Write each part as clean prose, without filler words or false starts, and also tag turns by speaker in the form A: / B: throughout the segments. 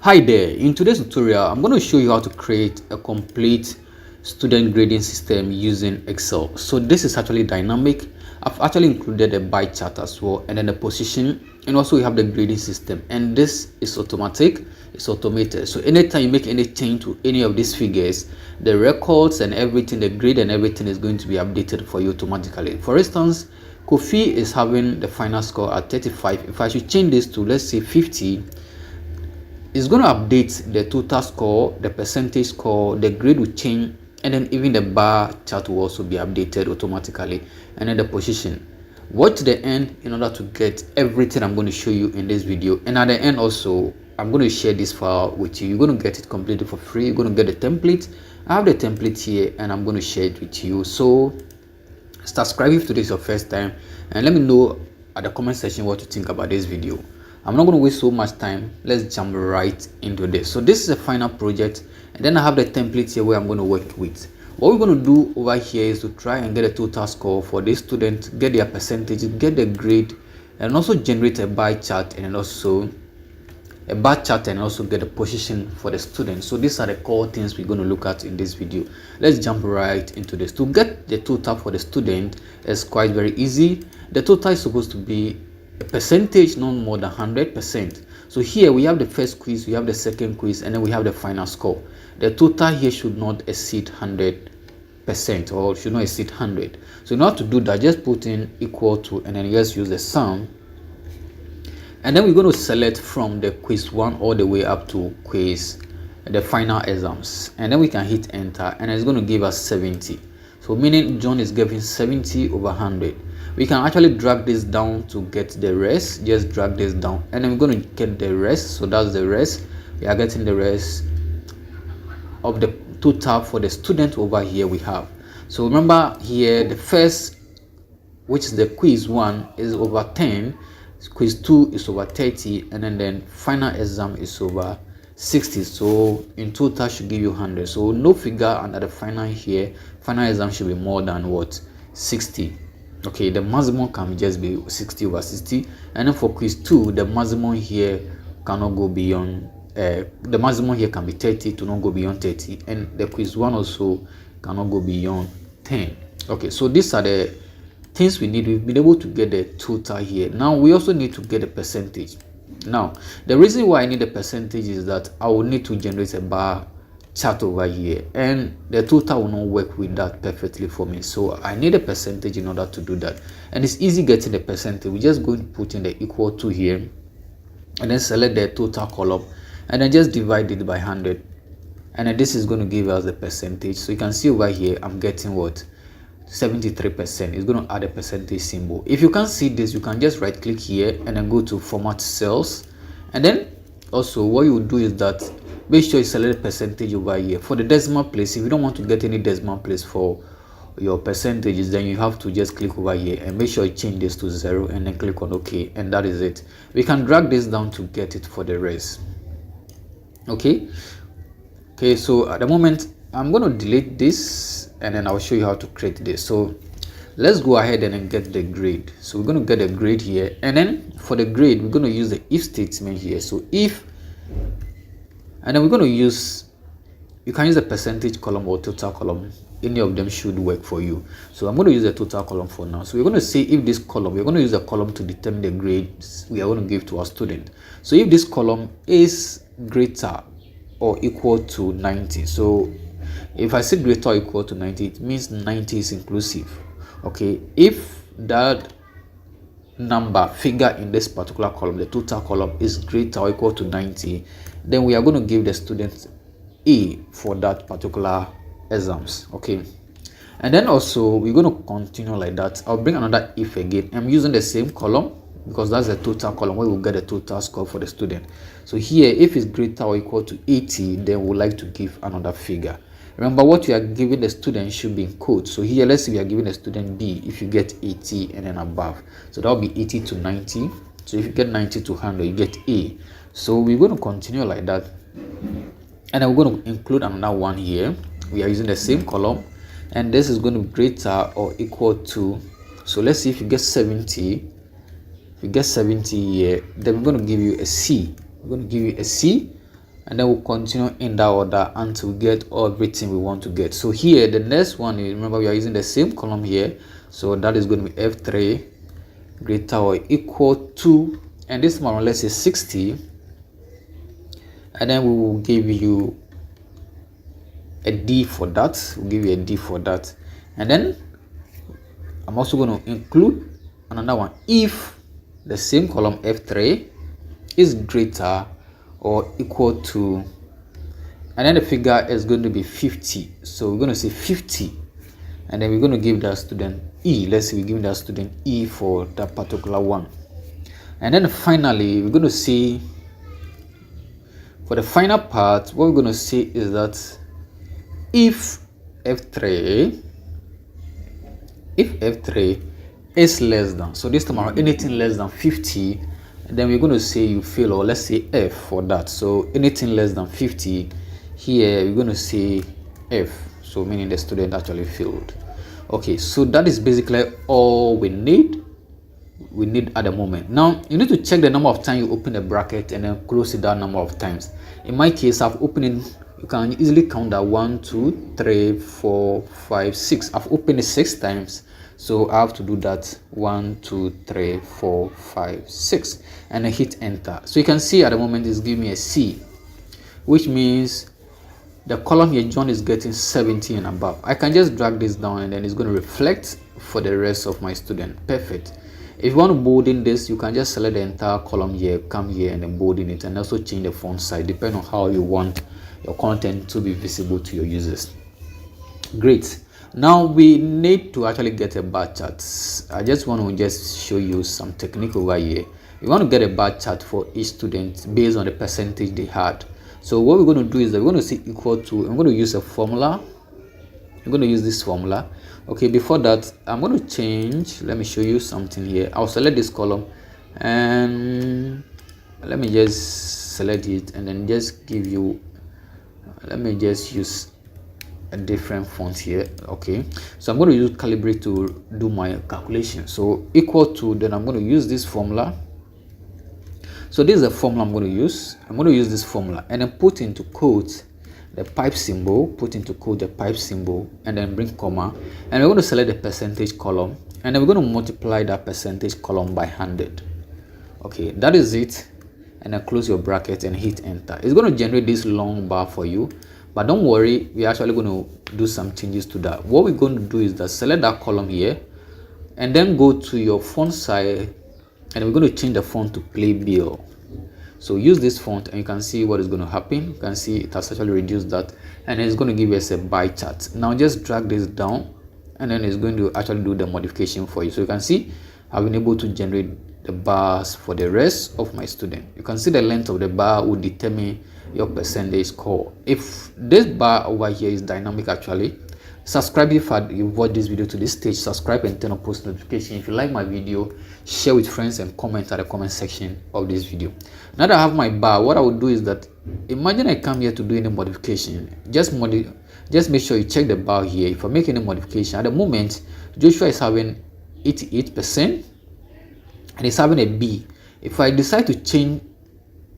A: Hi there, in today's tutorial I'm going to show you how to create a complete student grading system using Excel. So this is actually dynamic. I've actually included a bar chart as well, and then the position, and also we have the grading system, and this is automatic, it's automated. So anytime you make any change to any of these figures, the records and everything, the grade and everything is going to be updated for you automatically. For instance, Kofi is having the final score at 35. If I should change this to, let's say, 50, it's going to update the total score, the percentage score, the grade will change, and then even the bar chart will also be updated automatically, and then the position. Watch the end in order to get everything I'm going to show you in this video. And at the end also, I'm going to share this file with you. You're going to get it completely for free. You're going to get the template. I have the template here and I'm going to share it with you. So subscribe if today is your first time, and let me know at the comment section what you think about this video. I'm not going to waste so much time. Let's jump right into this. So this is a final project, and then I have the template here where I'm going to work with. What we're going to do over here is to try and get a total score for this student, get their percentage, get the grade, and also generate a bar chart, and also a bar chart, and also get a position for the student. So these are the core things we're going to look at in this video. Let's jump right into this. To get the total for the student is quite very easy. The total is supposed to be a percentage not more than 100%. So here we have the first quiz, we have the second quiz, and then we have the final score. The total here should not exceed 100%, or should not exceed 100. So in order to do that, just put in equal to, and then just use the sum. And then we're going to select from the quiz 1 all the way up to quiz the final exams, and then we can hit enter, and it's going to give us 70. So meaning John is giving 70 over 100. We can actually drag this down to get the rest. Just drag this down, and then we're going to get the rest. So that's the rest. We are getting the rest of the total for the student over here we have. So remember here, the first, which is the quiz 1, is over 10. Quiz 2 is over 30, and then final exam is over 60. So in total should give you 100. So no figure under the final here. Final exam should be more than what? 60. Okay, the maximum can just be 60 over 60. And then for quiz 2, the maximum here cannot go beyond the maximum here can be 30 to not go beyond 30, and the quiz 1 also cannot go beyond 10. Okay, so these are the things we need. We've been able to get the total here. Now we also need to get a percentage. Now the reason why I need a percentage is that I will need to generate a bar chart over here, and the total will not work with that perfectly for me. So I need a percentage in order to do that, and it's easy getting the percentage. We just going to put in the equal to here, and then select the total column, and then just divide it by 100, and then this is going to give us the percentage. So you can see over here I'm getting what? 73%. Is going to add a percentage symbol. If you can't see this, you can just right click here and then go to format cells, and then also what you will do is that make sure you select percentage over here. For the decimal place, if you don't want to get any decimal place for your percentages, then you have to just click over here and make sure you change this to 0, and then click on OK, and that is it. We can drag this down to get it for the rest. Okay, so at the moment I'm going to delete this, and then I'll show you how to create this. So let's go ahead and then get the grade. So we're going to get a grade here, and then for the grade we're going to use the if statement here. So if, and then we're going to use, you can use the percentage column or total column. Any of them should work for you. So I'm going to use the total column for now. So we're going to say if this column, we're going to use a column to determine the grades we are going to give to our student. So if this column is greater or equal to 90, so if I say greater or equal to 90, it means 90 is inclusive. Okay, if that number figure in this particular column, the total column, is greater or equal to 90, then we are going to give the student A for that particular exams. Okay, and then also we're going to continue like that. I'll bring another if again. I'm using the same column because that's the total column where we'll get the total score for the student. So here, if it's greater or equal to 80, then we'd like to give another figure. Remember, what you are giving the student should be in quotes. So here, let's say we are giving the student B if you get 80 and then above. So that will be 80 to 90. So if you get 90 to 100, you get A. So we're going to continue like that. And then we're going to include another one here. We are using the same column. And this is going to be greater or equal to, so let's see if you get 70. If you get 70 here, then we're going to give you a C. We're going to give you a C. and then we'll continue in that order until we get everything we want to get. So here the next one is, remember we are using the same column here, so that is going to be F3 greater or equal to, and this one let's say 60, and then we will give you a D for that. We'll give you a D for that, and then I'm also going to include another one if the same column F3 is greater or equal to, and then the figure is going to be 50. So we're going to say 50, and then we're going to give that student E. Let's say we give that student E for that particular one. And then finally we're going to see, for the final part, what we're going to say is that if F3 is less than, so this time around anything less than 50, then we're going to say you fail, or let's say F for that. So anything less than 50, here we're going to say F, so meaning the student actually failed. Okay, so that is basically all we need at the moment. Now you need to check the number of times you open the bracket and then close it that number of times. In my case, I've opened it, you can easily count that 1 2 3 4 5 6. I've opened it 6 times, so I have to do that 1 2 3 4 5 6, and I hit enter. So you can see at the moment it's giving me a C, which means the column here John is getting 70 and above. I can just drag this down and then it's going to reflect for the rest of my student. Perfect. If you want to bold in this, you can just select the entire column here, come here and then bold in it, and also change the font size depending on how you want your content to be visible to your users. Great. Now we need to actually get a bar chart. I just want to just show you some technique over here. We want to get a bar chart for each student based on the percentage they had. So what we're going to do is that we're going to say equal to, I'm going to use a formula. I'm going to use this formula. Okay, before that I'm going to change, let me show you something here. I'll select this column and let me just select it and then just give you, let me just use a different font here. Okay, so I'm going to use calibrate to do my calculation. So equal to, then I'm going to use this formula. So this is the formula I'm going to use. I'm going to use this formula and then put into quotes the pipe symbol, put into quote the pipe symbol, and then bring comma, and we're going to select the percentage column, and then we're going to multiply that percentage column by 100. Okay, that is it, and then close your bracket and hit enter. It's going to generate this long bar for you, but don't worry, we're actually going to do some changes to that. What we're going to do is that select that column here and then go to your font size, and we're going to change the font to Playbill. So use this font and you can see what is going to happen. You can see it has actually reduced that, and it's going to give us a bar chart. Now just drag this down and then it's going to actually do the modification for you. So you can see I've been able to generate the bars for the rest of my student. You can see the length of the bar will determine your percentage score. If this bar over here is dynamic, actually subscribe if you've watched this video to this stage. Subscribe and turn on post notification. If you like my video, share with friends and comment at the comment section of this video. Now that I have my bar, what I will do is that, imagine I come here to do any modification. Just make sure you check the bar here. If I make any modification, at the moment Joshua is having 88% and he's having a B. If I decide to change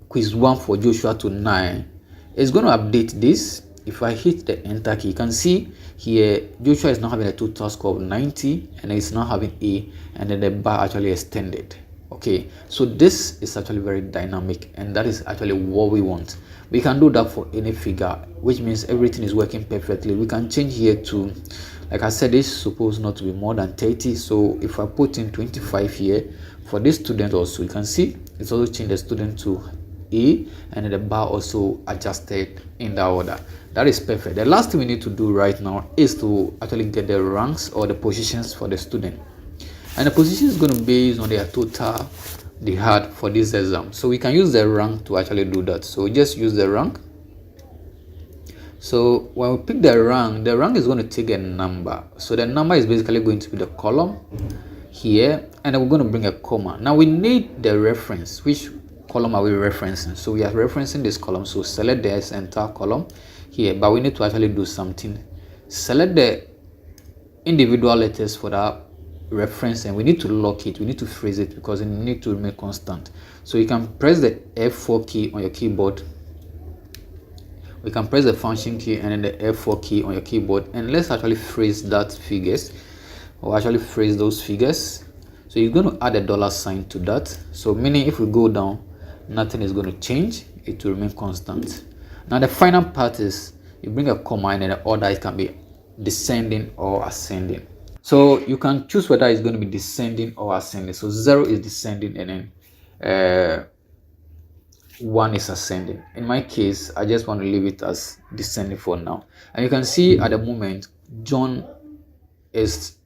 A: quiz 1 for Joshua to 9, it's going to update this. If I hit the enter key, you can see here Joshua is now having a total score of 90 and it's now having A, and then the bar actually extended. Okay, so this is actually very dynamic, and that is actually what we want. We can do that for any figure, which means everything is working perfectly. We can change here to, like I said, this is supposed not to be more than 30. So if I put in 25 here for this student also, you can see it's also changed the student to A, and the bar also adjusted in that order. That is perfect. The last thing we need to do right now is to actually get the ranks or the positions for the student, and the position is going to be based on their total they had for this exam. So we can use the rank to actually do that. So just use the rank. So when we pick the rank is going to take a number. So the number is basically going to be the column here, and then we're going to bring a comma. Now we need the reference. Which column are we referencing? So we are referencing this column, so select this entire column here, but we need to actually do something. Select the individual letters for that reference, and we need to lock it, we need to freeze it, because it needs to remain constant. So you can press the F4 key on your keyboard We can press the function key and then the F4 key on your keyboard, and let's actually phrase that figures, or actually phrase those figures. So you're going to add a dollar sign to that, so meaning if we go down, nothing is going to change, it will remain constant. Now the final part is you bring a comma, and then the order, it can be descending or ascending. So you can choose whether it's going to be descending or ascending. So 0 is descending, and then 1 is ascending. In my case, I just want to leave it as descending for now. And you can see at the moment, John is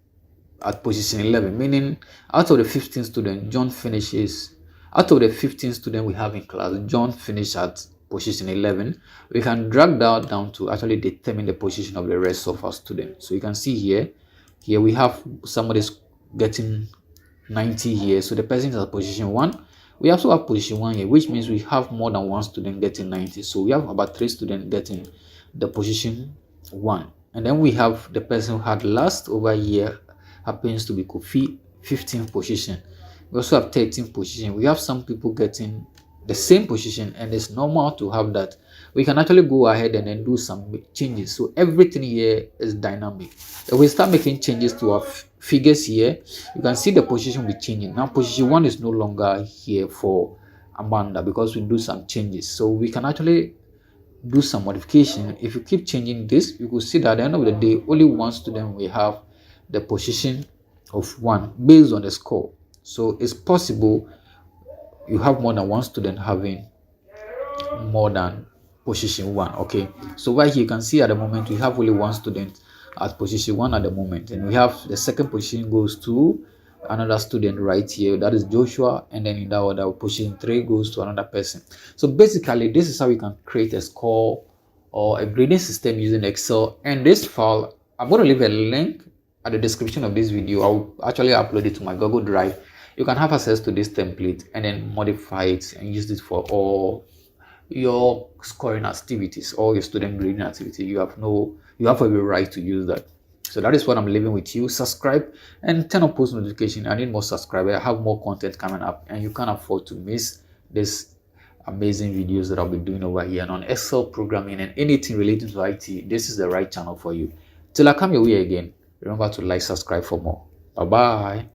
A: at position 11, meaning out of the 15 students, John finishes, out of the 15 students we have in class, John finished at position 11. We can drag that down to actually determine the position of the rest of our students. So you can see here we have somebody's getting 90 here, so the person is at position 1. We also have position 1 here, which means we have more than one student getting 90. So we have about 3 students getting the position 1. And then we have the person who had last over here, happens to be Kofi, 15th position. We also have 13th position. We have some people getting the same position, and it's normal to have that. We can actually go ahead and then do some changes. So everything here is dynamic. If we start making changes to our figures here, you can see the position will be changing. Now position 1 is no longer here for Amanda because we do some changes. So we can actually do some modification. If you keep changing this, you will see that at the end of the day, only one student will have the position of 1 based on the score. So it's possible you have more than one student having more than position 1. Okay, so right here you can see at the moment we have only one student at position 1 at the moment, and we have the second position goes to another student right here, that is Joshua, and then in that order position 3 goes to another person. So basically this is how you can create a score or a grading system using Excel. And this file, I'm going to leave a link at the description of this video. I'll actually upload it to my Google Drive. You can have access to this template and then modify it and use it for all your scoring activities or your student grading activity. You have every right to use that. So that is what I'm leaving with you. Subscribe and turn on post notification. I need more subscribers. I have more content coming up, and you can't afford to miss this amazing videos that I'll be doing over here. And on Excel programming and anything related to IT, this is the right channel for you. Till I come your way again, remember to like, subscribe for more. Bye bye.